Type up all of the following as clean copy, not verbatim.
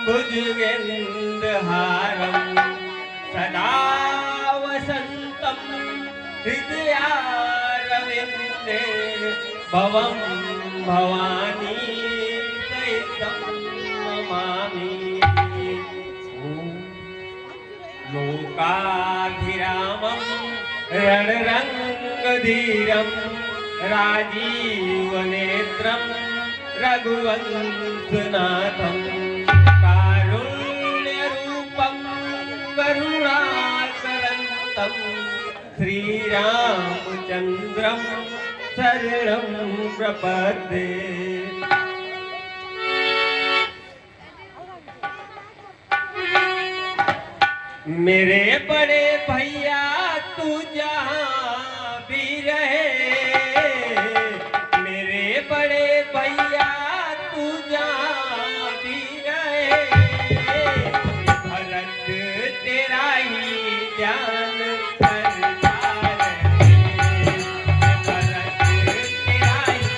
भुजगेन्द्रहारं सदा वसन्तं हृदयारविन्दे भवं भवानी सहितं नमामि। लोकाभिरामं रणरङ्गधीरं राजीवनेत्रं रघुवंशनाथं कारुण्यरूपं करुणाकरन्तं श्रीरामचन्द्रं शरणं प्रपद्ये। मेरे बड़े भैया तू जहाँ भी रहे, मेरे बड़े भैया तू जहाँ भी रहे, भरत तेरा ही ध्यान करता रहे, भरत तेरा ही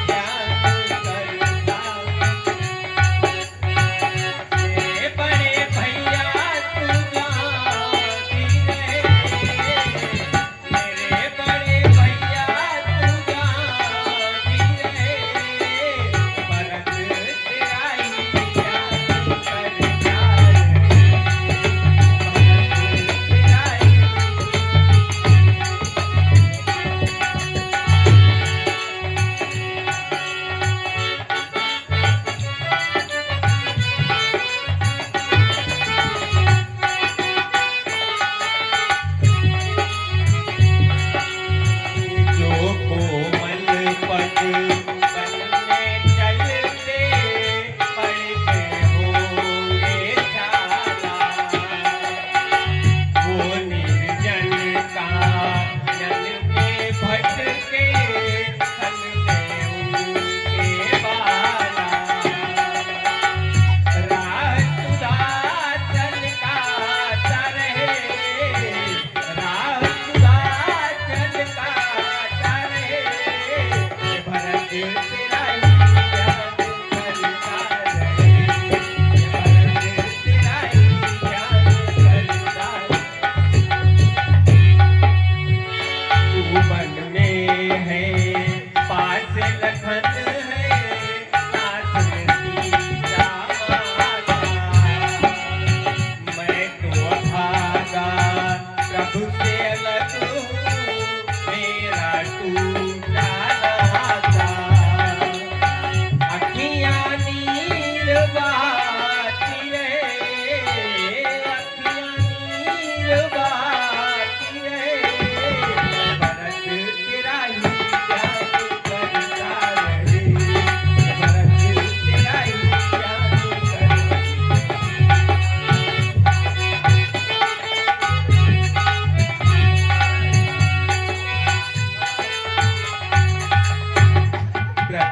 ध्यान करता। मेरे बड़े भैया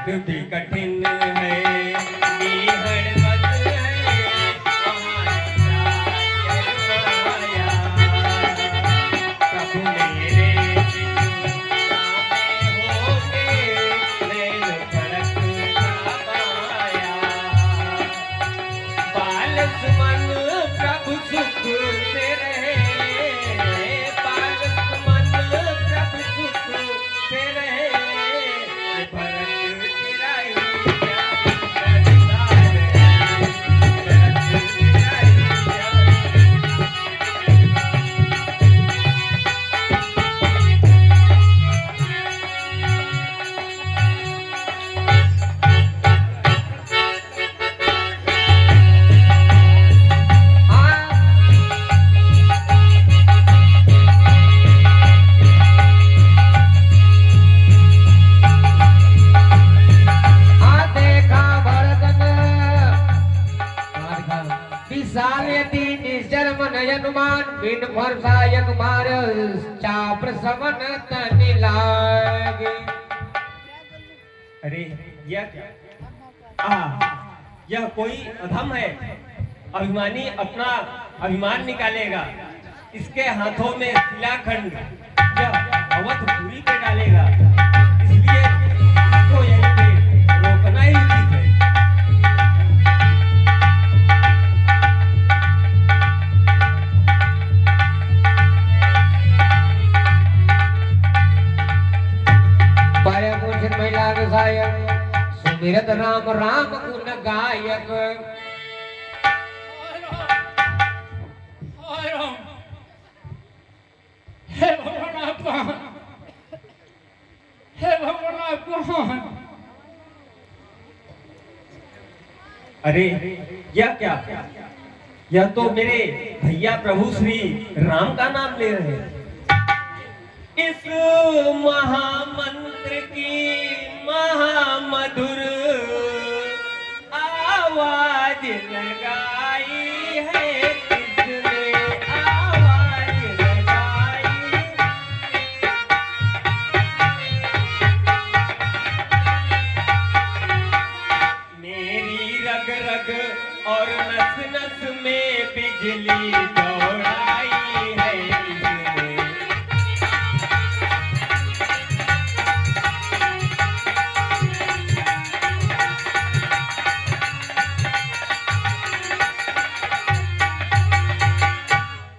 तू भी कठिन है बिन भरसायक मार चाप सवन तनि लागे। अरे यह कोई अधम है, अभिमानी अपना अभिमान निकालेगा, इसके हाथों में शिलाखंड यह अवध पूरी पे डालेगा, इसलिए इसको यहीं पे रोकना ही उचित है। कौन? अरे यह क्या? यह तो मेरे भैया प्रभु श्री राम का नाम ले रहे हैं। इस महामंत्र की महामधुर आवाज लगाई है किसने? आवाज लगाई। मेरी रग रग और नस नस में बिजली दौड़ाई है किसने?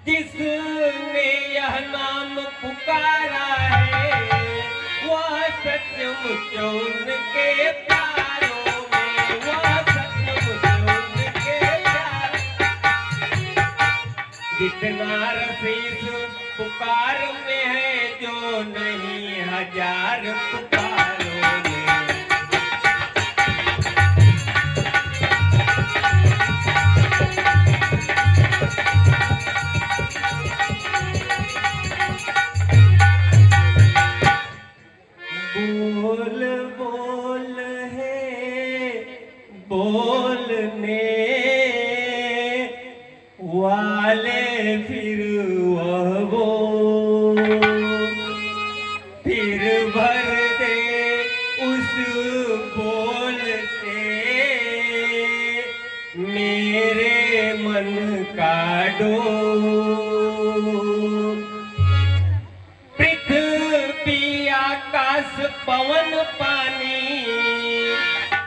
जिसने यह नाम पुकारा है वह सचमुच उनके प्यारों में, वह सचमुच उनके प्यार। जितना रस इस पुकार में है जो नहीं हजार पुकारों में। बोल बोल है बोलने वाले फिर वह बोल, फिर भर दे उस बोल से मेरे मन का डोल। पृथ्वी आकाश पवन पानी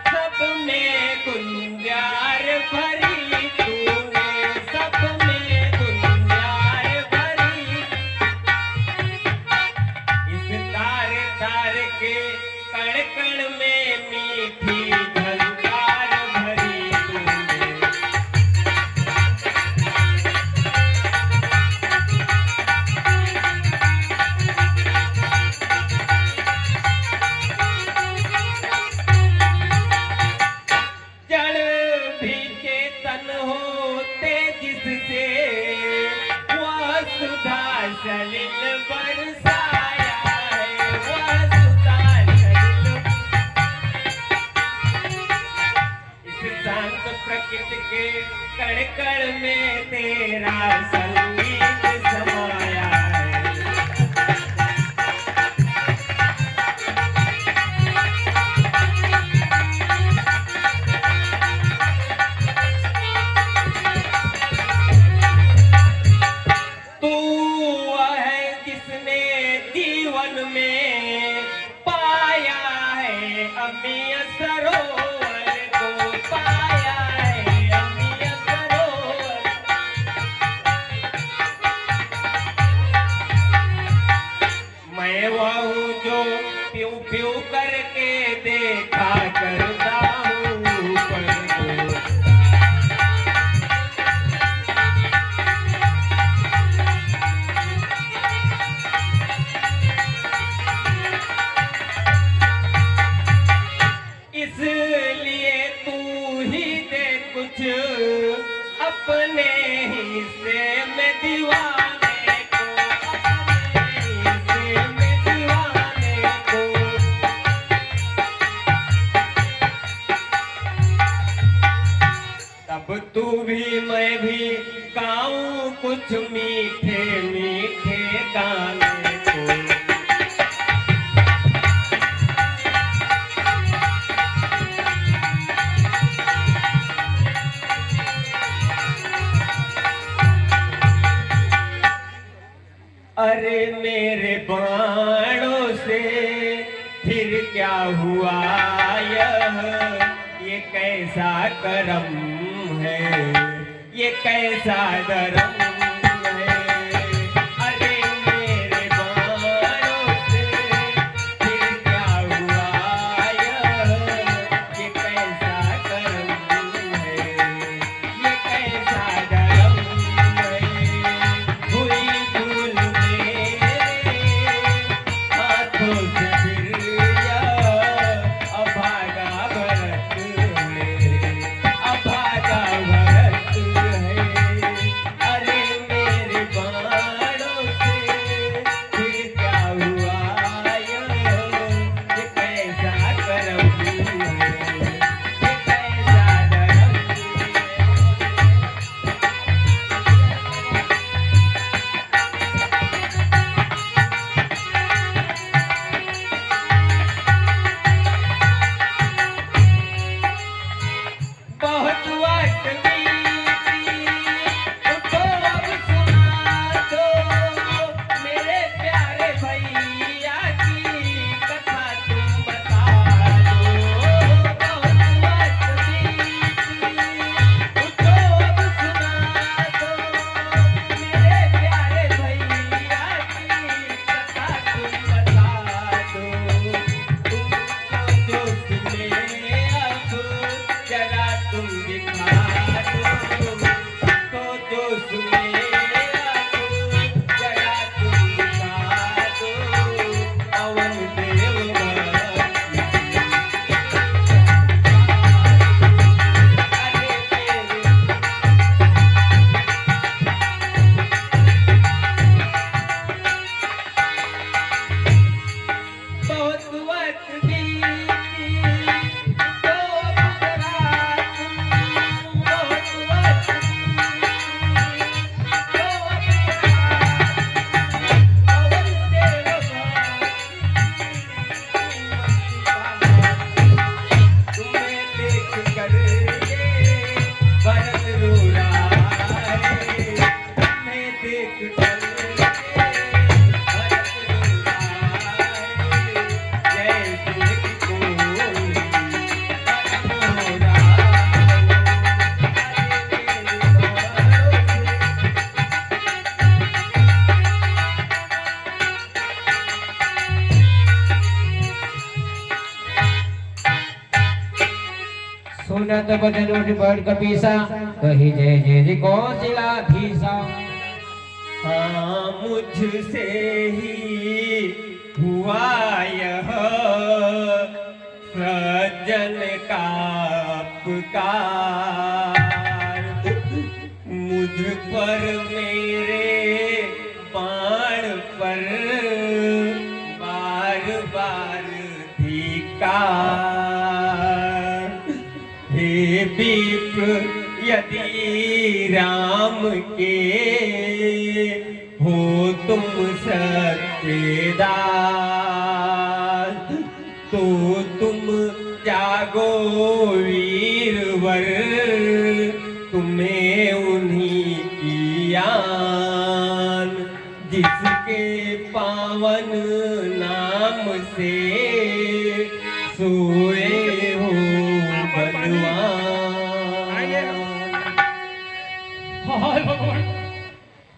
सब में गुंजार भरी तूने, सब में गुंजार भरी। इस तार तार के कण कण में मीठी झंकार भरी तूने। जड़ भी चेतन होते जिससे वह सुधा सलिल बरसाया है, वह सुधा सलिल। इस शांत प्रकृति के कण कण में तेरा संगीत समाया है। तू है जिसने जीवन में पाया है अमीय सरोवर को, पाया है अमीय सरोवर। मैं वह हूँ जो प्यू प्यू करके देखा करता हूँ ऊपर को। इसलिए तू ही दे कुछ अपने हिस्से में दीवाने को, अपने हिस्से में दीवाने को। तब तू भी मैं भी गाऊं कुछ मीठे मीठे गाने को। अरे मेरे बाणों से फिर क्या हुआ ये कैसा करम है, ये कैसा धर्म है। अरे मेरे बाणों से फिर क्या हुआ ये कैसा करम है, ये कैसा धर्म है। हुई भूल मेरे हाथों से फिर हाथ बदल उठ बढ़ कपीसा कही जय जय जी कौशिलाधीशा। हाँ मुझसे ही हुआ यह सज्जन का पुकार, मुझ पर मेरे बाण पर बार बार धिक्कार। हे विप्र यदि राम के हो तुम सच्चे दास, तो तुम जागो वीरवर, तुम्हें उन्हीं की आन, जिसके पावन नाम से सोए हो बलवान। हाय भगवान,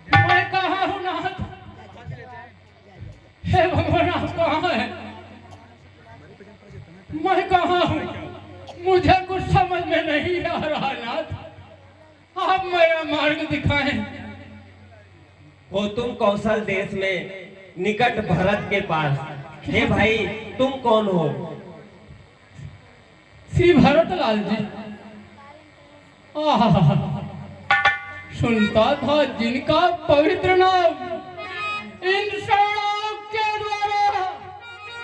मैं कहाँ हूँ नाथ? हे भगवान, आप कहाँ हैं? मैं कहाँ हूँ? मुझे कुछ समझ में नहीं आ रहा नाथ, आप मेरा मार्ग दिखाएं। हो तुम कौशल देश में निकट भरत के पास। हे भाई, तुम कौन हो? श्री भरतलाल जी। आहा, सुनता था जिनका पवित्र नाम, इन शरणों के द्वारा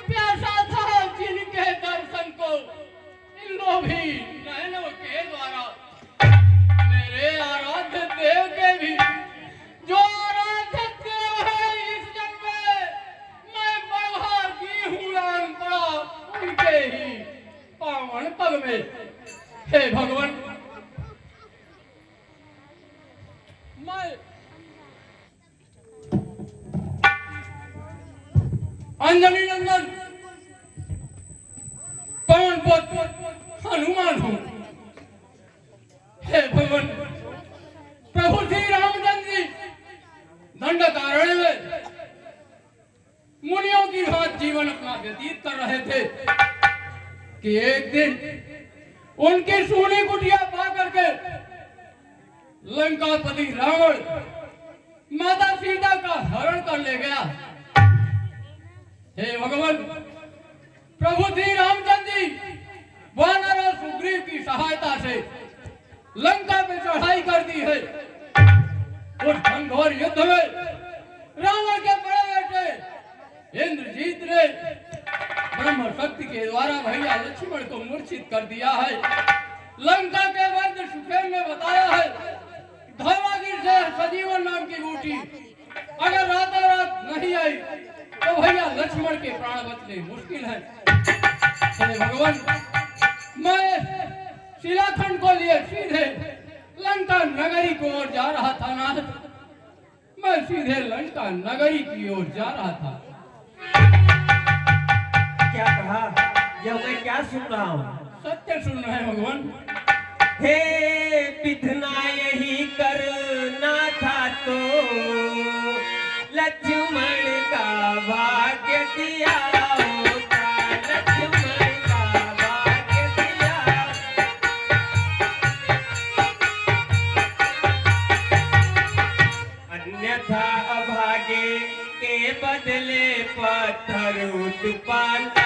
प्यासा था जिनके दर्शन को, इन लोभी नयनों के द्वारा मेरे आराध्य देव के भी जो आराध्य देव है इस जन्म में, मैं बड़भागी हूँ राम पड़ा उनके ही पावन पग में। हे भगवान, मैं अंजनी नंदन पवन पुत्र हनुमान हूँ। हे भगवान, प्रभु श्री रामचंद्र जी दंडकारण्य में मुनियों की भांति जीवन अपना व्यतीत कर रहे थे कि एक दिन उनकी सोनी कुटिया पा करके लंकापति रावण माता सीता का हरण कर ले गया। हे भगवान, प्रभु श्री रामचंद्र जी वानर और सुग्रीव की सहायता से लंका पे चढ़ाई कर दी है। उस घनघोर युद्ध में रावण के बड़े बेटे इंद्रजीत ने ब्रह्म शक्ति के द्वारा भैया लक्ष्मण को मूर्छित कर दिया है। लंका के वैद्य सुखेन ने बताया है, धर्मागिर से सजीवन नाम की बूटी अगर रातों रात नहीं आई तो भैया लक्ष्मण के प्राण बचने मुश्किल है। हे भगवान, मैं शिलाखंड को लिए सीधे लंका नगरी की ओर जा रहा था नाथ, मैं सीधे लंका नगरी की ओर जा रहा था। क्या कहा? यह मैं क्या सुन रहा हूँ? सत्य सुन रहे हैं भगवान। हे पिथना यही करना था तो लक्ष्मण का भाग्य दिया होता, लक्ष्मण का भाग्य दिया। अन्यथा अभागे के बदले पत्थर उत्पन्न